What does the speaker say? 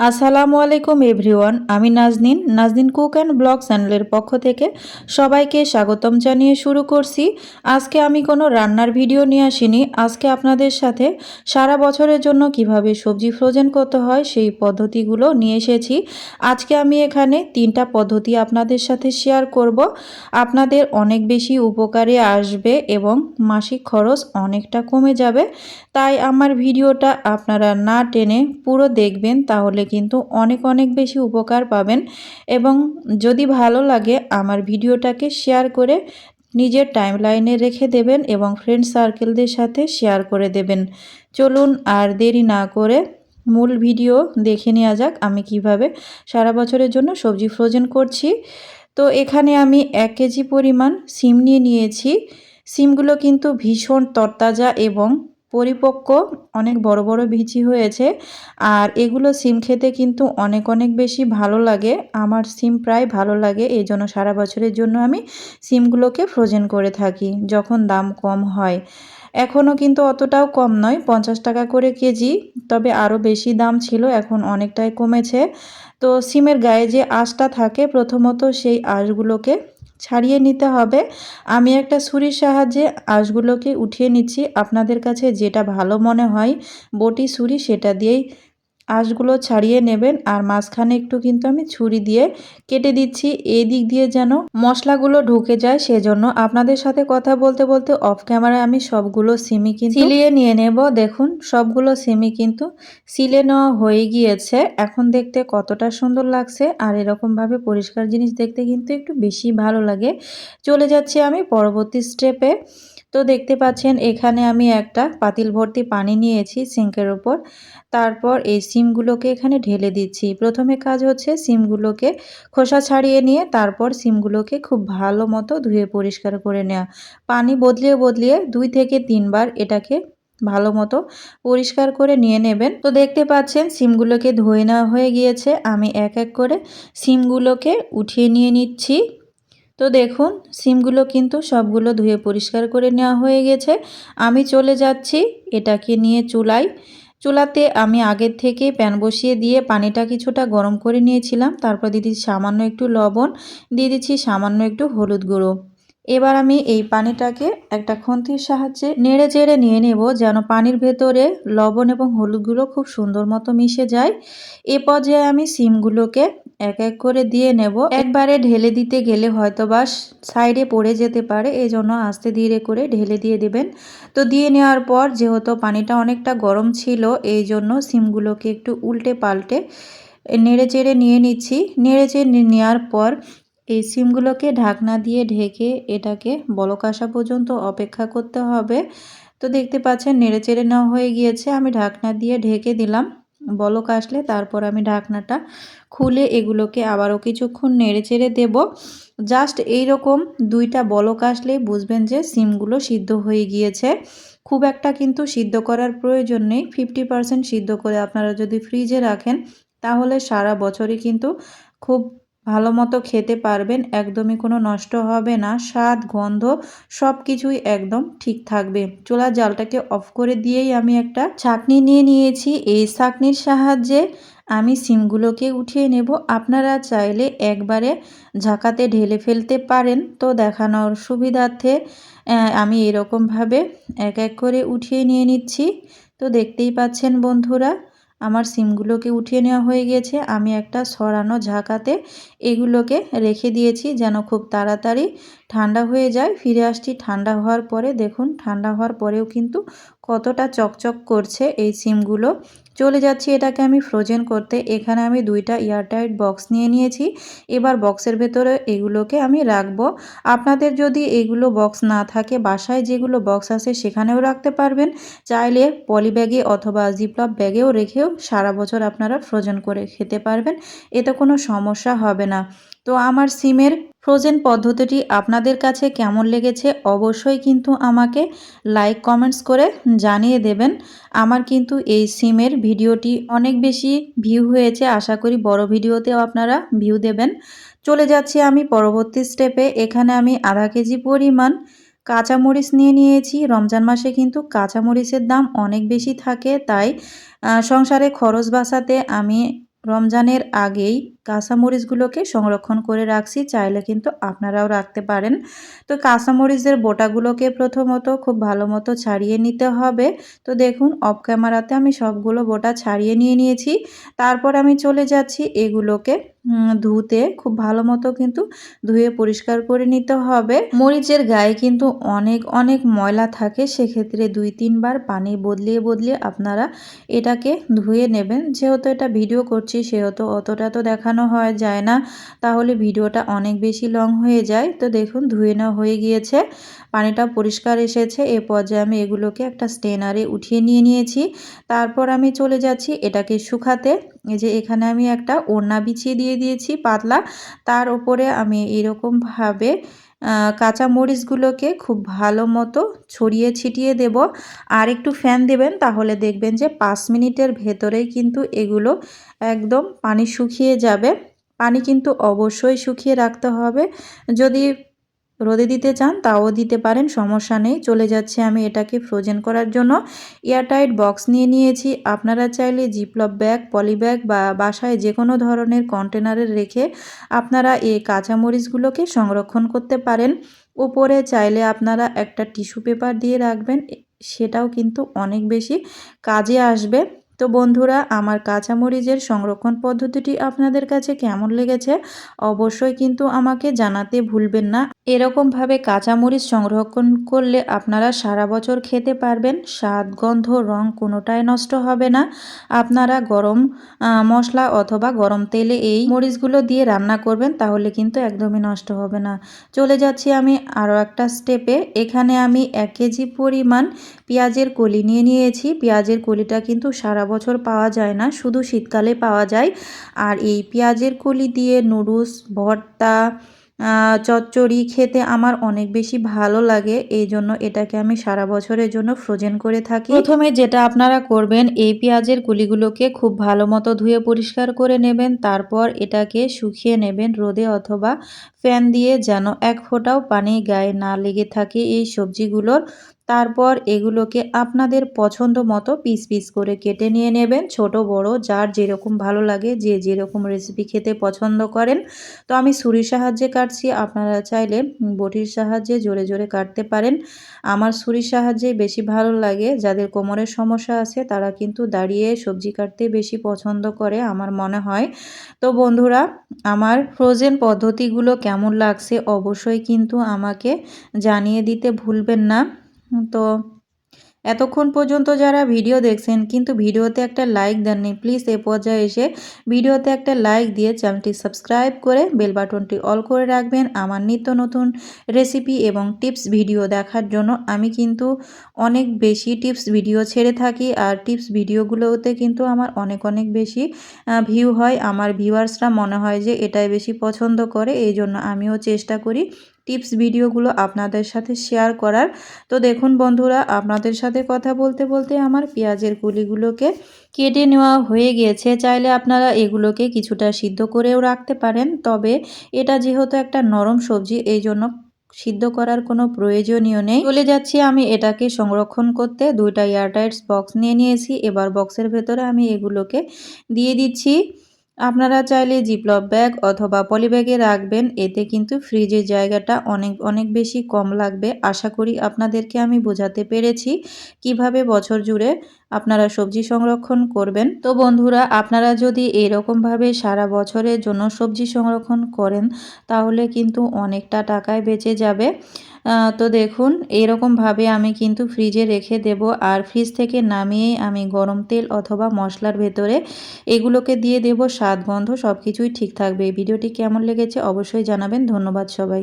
আসসালামু আলাইকুম এভরিওয়ান। আমি Nazneen Nazneen cook and blog চ্যানেলের পক্ষ থেকে সবাইকে স্বাগতম জানিয়ে শুরু করছি। আজকে আমি কোনো রান্নার ভিডিও নিয়ে আসিনি। আজকে আপনাদের সাথে সারা বছরের জন্য কিভাবে সবজি ফ্রোজেন করতে হয় সেই পদ্ধতিগুলো নিয়ে এসেছি। আজকে আমি এখানে 3টা পদ্ধতি আপনাদের সাথে শেয়ার করব। আপনাদের অনেক বেশি উপকারে আসবে এবং মাসিক খরচ অনেকটা কমে যাবে। তাই আমার ভিডিওটা আপনারা না টেনে পুরো দেখবেন, তাহলে কিন্তু অনেক অনেক বেশি উপকার পাবেন। এবং যদি ভালো লাগে আমার ভিডিওটাকে শেয়ার করে নিজের টাইমলাইনে রেখে দেবেন এবং ফ্রেন্ড সার্কেলদের সাথে শেয়ার করে দেবেন। চলুন আর দেরি না করে মূল ভিডিও দেখে নেওয়া যাক আমি কিভাবে সারা বছরের জন্য সবজি ফ্রোজেন করছি। তো এখানে আমি 1 কেজি পরিমাণ সিম নিয়েছি। সিমগুলো কিন্তু ভীষণ তরতাজা এবং পরিপক্ক, অনেক বড় বড় বিচি হয়েছে। আর এগুলো সিম খেতে কিন্তু অনেক অনেক বেশি ভালো লাগে। আমার সিম প্রায় ভালো লাগে, এই জন্য সারা বছরের জন্য আমি সিমগুলোকে ফ্রোজেন করে থাকি যখন দাম কম হয়। এখনও কিন্তু অতটাও কম নয়, 50 টাকা করে কেজি। তবে আরও বেশি দাম ছিল, এখন অনেকটাই কমেছে। তো সিমের গায়ে যে আঁশটা থাকে, প্রথমত সেই আঁশগুলোকে ছাড়িয়ে নিতে হবে। আমি একটা ছুরির সাহায্যে আঁশগুলোকে উঠিয়ে নিচ্ছি। আপনাদের কাছে যেটা ভালো মনে হয় বটি ছুরি, সেটা দিয়েই আঁশগুলো ছাড়িয়ে নেবেন। আর মাঝখানে একটু কিন্তু আমি ছুরি দিয়ে কেটে দিচ্ছি, এই দিক দিয়ে যেন মশলাগুলো ঢুকে যায়। সেজন্য আপনাদের সাথে কথা বলতে বলতে অফ ক্যামেরায় আমি সবগুলো সিমই কিন্তু সিলিয়ে নিয়ে নেব। দেখুন সবগুলো সিমই কিন্তু সিলে নেওয়া হয়ে গিয়েছে। এখন দেখতে কতটা সুন্দর লাগছে, আর এরকমভাবে পরিষ্কার জিনিস দেখতে কিন্তু একটু বেশি ভালো লাগে। চলে যাচ্ছি আমি পরবর্তী স্টেপে। তো দেখতে পাচ্ছেন এখানে আমি একটা পাতিল ভর্তি পানি নিয়েছি সিঙ্কের ওপর। তারপর এই সিমগুলোকে এখানে ঢেলে দিচ্ছি। প্রথমে কাজ হচ্ছে সিমগুলোকে খোসা ছাড়িয়ে নিয়ে তারপর সিমগুলোকে খুব ভালো মতো ধুয়ে পরিষ্কার করে নেওয়া। পানি বদলিয়ে বদলিয়ে 2 থেকে 3 বার এটাকে ভালো মতো পরিষ্কার করে নিয়ে নেবেন। তো দেখতে পাচ্ছেন সিমগুলোকে ধুয়ে নেওয়া হয়ে গিয়েছে। আমি এক এক করে সিমগুলোকে উঠিয়ে নিয়ে নিচ্ছি। তো দেখুন সিমগুলো কিন্তু সবগুলো ধুয়ে পরিষ্কার করে নেওয়া হয়ে গেছে। আমি চলে যাচ্ছি এটাকে নিয়ে চুলাতে আমি আগের থেকে প্যান বসিয়ে দিয়ে পানিটা কিছুটা গরম করে নিয়েছিলাম। তারপর দিয়ে দিচ্ছি সামান্য একটু লবণ, দিয়ে দিচ্ছি সামান্য একটু হলুদ গুঁড়ো। এবার আমি এই পানিটাকে একটা খুন্তির সাহায্যে নেড়ে চেড়ে নিয়ে নেব, যেন পানির ভেতরে লবণ এবং হলুদ গুঁড়ো খুব সুন্দর মতো মিশে যায়। এ পর্যায়ে আমি সিমগুলোকে এক এক করে দিয়ে নেব। একবারে ঢেলে দিতে গেলে হয়তোবা সাইডে পড়ে যেতে পারে, এই জন্য আস্তে ধীরে করে ঢেলে দিয়ে দেবেন। তো দিয়ে নেওয়ার পর যেহেতু পানিটা অনেকটা গরম ছিল, এই জন্য সিমগুলোকে একটু উল্টে পাল্টে নেড়ে চেড়ে নিয়ে নিচ্ছি। নেড়ে চেড়ে নেওয়ার পর এই সিমগুলোকে ঢাকনা দিয়ে ঢেকে এটাকে বলক আসা পর্যন্ত অপেক্ষা করতে হবে। তো দেখতে পাচ্ছেন নেড়ে চেড়ে নেওয়া হয়ে গিয়েছে। আমি ঢাকনা দিয়ে ঢেকে দিলাম। বলক আসলে তারপর আমি ঢাকনাটা খুলে এগুলোকে আবারও কিছুক্ষণ নেড়ে চেড়ে দেব। জাস্ট এইরকম 2টা বলক আসলেই বুঝবেন যে সিমগুলো সিদ্ধ হয়ে গিয়েছে। খুব একটা কিন্তু সিদ্ধ করার প্রয়োজন নেই। 50% সিদ্ধ করে আপনারা যদি ফ্রিজে রাখেন, তাহলে সারা বছরই কিন্তু খুব ভালো মতো খেতে পারবেন। একদমই কোনো নষ্ট হবে না, স্বাদ গন্ধ সব কিছুই একদম ঠিক থাকবে। চুলার জালটাকে অফ করে দিয়েই আমি একটা ছাঁকনি নিয়ে নিয়েছি। এই ছাঁকনির সাহায্যে আমি সিমগুলোকে উঠিয়ে নেব। আপনারা চাইলে একবারে ঝাঁকাতে ঢেলে ফেলতে পারেন। তো দেখানোর সুবিধার্থে আমি এরকমভাবে এক এক করে উঠিয়ে নিয়ে নিচ্ছি। তো দেখতেই পাচ্ছেন বন্ধুরা, আমার সিমগুলোকে উঠিয়ে নেওয়া হয়ে গেছে। আমি একটা ছড়ানো ঝাঁকাতে এগুলোকে রেখে দিয়েছি যেন খুব তাড়াতাড়ি ঠান্ডা হয়ে যায়। ফিরে আসছি ঠান্ডা হওয়ার পরে। দেখুন ঠান্ডা হওয়ার পরেও কিন্তু কতটা চকচক করছে এই সিমগুলো। চলে যাচ্ছি এটাকে আমি ফ্রোজেন করতে। এখানে আমি 2টা এয়ারটাইট বক্স নিয়ে নিয়েছি। এবার বক্সের ভেতরে এগুলোকে আমি রাখবো। আপনাদের যদি এগুলো বক্স না থাকে, বাসায় যেগুলো বক্স আছে সেখানেও রাখতে পারবেন। চাইলে পলি ব্যাগে অথবা জিপলক ব্যাগেও রেখেও সারা বছর আপনারা ফ্রোজেন করে খেতে পারবেন, এতে কোনো সমস্যা হবে না। তো আমার সিমের ফ্রোজেন পদ্ধতিটি আপনাদের কাছে কেমন লেগেছে অবশ্যই কিন্তু আমাকে লাইক কমেন্টস করে জানিয়ে দেবেন। আমার কিন্তু এই সিমের ভিডিওটি অনেক বেশি ভিউ হয়েছে, আশা করি বড় ভিডিওতেও আপনারা ভিউ দেবেন। চলে যাচ্ছি আমি পরবর্তী স্টেপে। এখানে আমি আধা কেজি পরিমাণ কাঁচামরিচ নিয়ে নিয়েছি। রমজান মাসে কিন্তু কাঁচামরিচের দাম অনেক বেশি থাকে, তাই সংসারে খরচ বাঁচাতে আমি রমজানের আগেই কাঁচামরিচগুলোকে সংরক্ষণ করে রাখছি, চাইলে কিন্তু আপনারাও রাখতে পারেন। তো কাঁচামরিচের বোটাগুলোকে প্রথমত খুব ভালো মতো ছাড়িয়ে নিতে হবে। তো দেখুন অফ ক্যামেরাতে আমি সবগুলো বোটা ছাড়িয়ে নিয়েছি। তারপর আমি চলে যাচ্ছি এগুলোকে ধুতে, খুব ভালো মতো কিন্তু ধুয়ে পরিষ্কার করে নিতে হবে। মরিচের গায়ে কিন্তু অনেক অনেক ময়লা থাকে, সেক্ষেত্রে 2-3 বার পানি বদলিয়ে আপনারা এটাকে ধুয়ে নেবেন। যেহেতু এটা ভিডিও করছি সেহেতু অতটা তো দেখানো যায় না, তাহলে ভিডিওটা অনেক বেশি লং হয়ে যায়। তো দেখুন ধুয়ে নেওয়া হয়ে গিয়েছে, পানিটা পরিষ্কার এসেছে। এ পর্যায়ে আমি এগুলোকে একটা স্ট্রেনারে উঠিয়ে নিয়েছি। তারপর আমি চলে যাচ্ছি এটাকে শুকাতে। এই যে এখানে আমি একটা ওড়না বিছিয়ে দিয়েছি পাতলা, তার উপরে আমি এরকমভাবে কাঁচা মরিচগুলোকে খুব ভালো মতো ছড়িয়ে ছিটিয়ে দেব। আর একটু ফ্যান দেবেন, তাহলে দেখবেন যে 5 মিনিটের ভেতরেই কিন্তু এগুলো একদম পানি শুকিয়ে যাবে। পানি কিন্তু অবশ্যই শুকিয়ে রাখতে হবে। যদি রোদে দিতে চান তাও দিতে পারেন, সমস্যা নেই। চলে যাচ্ছে আমি এটাকে ফ্রোজেন করার জন্য। এয়ারটাইট বক্স নিয়েছি। আপনারা চাইলে জিপলক ব্যাগ, পলি ব্যাগ বা বাসায় যে কোনো ধরনের কন্টেনারে রেখে আপনারা এই কাঁচামরিচগুলোকে সংরক্ষণ করতে পারেন। উপরে চাইলে আপনারা একটা টিস্যু পেপার দিয়ে রাখবেন, সেটাও কিন্তু অনেক বেশি কাজে আসবে। তো বন্ধুরা, আমার কাঁচামরিচের সংরক্ষণ পদ্ধতিটি আপনাদের কাছে কেমন লেগেছে অবশ্যই কিন্তু আমাকে জানাতে ভুলবেন না। এরকমভাবে কাঁচামরিচ সংরক্ষণ করলে আপনারা সারা বছর খেতে পারবেন। স্বাদ, গন্ধ, রং কোনোটাই নষ্ট হবে না। আপনারা গরম মশলা অথবা গরম তেলে এই মরিচগুলো দিয়ে রান্না করবেন, তাহলে কিন্তু একদমই নষ্ট হবে না। চলে যাচ্ছি আমি আরও একটা স্টেপে। এখানে আমি 1 কেজি পরিমাণ পেঁয়াজের কলি নিয়েছি। পেঁয়াজের কলিটা কিন্তু সারা বছর পাওয়া যায় না, শুধু শীতকালে পাওয়া যায়। আর এই পেঁয়াজের কলি দিয়ে নুডলস, ভর্তা, চচ্চড়ি খেতে আমার অনেক বেশি ভালো লাগে। এই জন্য এটাকে আমি সারা বছরের জন্য ফ্রোজেন করে থাকি। প্রথমে যেটা আপনারা করবেন, এই পেঁয়াজের কলিগুলোকে খুব ভালো মতো ধুয়ে পরিষ্কার করে নেবেন। তারপর এটাকে শুকিয়ে নেবেন রোদে অথবা ফ্যান দিয়ে, যেন এক ফোঁটাও পানি গায়ে না লেগে থাকে এই সবজিগুলোর। তারপর এগুলোকে আপনাদের পছন্দ মতো পিস করে কেটে নিয়ে নেবেন, ছোট বড় যার যেরকম ভালো লাগে, যে যেরকম রেসিপি খেতে পছন্দ করেন। তো আমি ছুরির সাহায্যে কাটছি, আপনারা চাইলে বটির সাহায্যে জোরে কাটতে পারেন। আমার ছুরির সাহায্যেই বেশি ভালো লাগে। যাদের কোমরের সমস্যা আছে তারা কিন্তু দাঁড়িয়ে সবজি কাটতে বেশি পছন্দ করে আমার মনে হয়। তো বন্ধুরা, আমার ফ্রোজেন পদ্ধতিগুলো কেমন লাগছে অবশ্যই কিন্তু আমাকে জানিয়ে দিতে ভুলবেন না। তো এতক্ষণ পর্যন্ত যারা ভিডিও দেখছেন কিন্তু ভিডিওতে একটা লাইক দেননি, প্লিজ এ পর্যায়ে এসে ভিডিওতে একটা লাইক দিয়ে চ্যানেলটি সাবস্ক্রাইব করে বেল বাটনটি অল করে রাখবেন আমার নিত্য নতুন রেসিপি এবং টিপস ভিডিও দেখার জন্য। আমি কিন্তু অনেক বেশি টিপস ভিডিও ছেড়ে থাকি, আর টিপস ভিডিওগুলোতে কিন্তু আমার অনেক বেশি ভিউ হয়। আমার ভিউয়ার্সরা মনে হয় যে এটাই বেশি পছন্দ করে, এই জন্য আমিও চেষ্টা করি টিপস ভিডিওগুলো আপনাদের সাথে শেয়ার করার। তো দেখুন বন্ধুরা, আপনাদের সাথে কথা বলতে আমার পেঁয়াজের কলিগুলোকে কেটে নেওয়া হয়ে গিয়েছে। চাইলে আপনারা এগুলোকে কিছুটা সিদ্ধ করেও রাখতে পারেন, তবে এটা যেহেতু একটা নরম সবজি এই জন্য সিদ্ধ করার কোনো প্রয়োজনীয় নেই। চলে যাচ্ছি আমি এটাকে সংরক্ষণ করতে। 2টা এয়ারটাইট বক্স নিয়েছি। এবার বক্সের ভেতরে আমি এগুলোকে দিয়ে দিচ্ছি। আপনারা চাইলে জিপলক ব্যাগ অথবা পলি ব্যাগে রাখবেন, এতে কিন্তু ফ্রিজের জায়গাটা অনেক বেশি কম লাগবে। আশা করি আপনাদেরকে আমি বোঝাতে পেরেছি কিভাবে বছর জুড়ে আপনারা সবজি সংরক্ষণ করবেন। তো বন্ধুরা, আপনারা যদি এরকমভাবে সারা বছরের জন্য সবজি সংরক্ষণ করেন তাহলে কিন্তু অনেকটা টাকায় বেঁচে যাবে। তো দেখুন এরকমভাবে আমি কিন্তু ফ্রিজে রেখে দেব, আর ফ্রিজ থেকে নামিয়ে আমি গরম তেল অথবা মশলার ভেতরে এগুলোকে দিয়ে দেব। স্বাদ, গন্ধ সব কিছুই ঠিক থাকবে। ভিডিওটি কেমন লেগেছে অবশ্যই জানাবেন। ধন্যবাদ সবাই।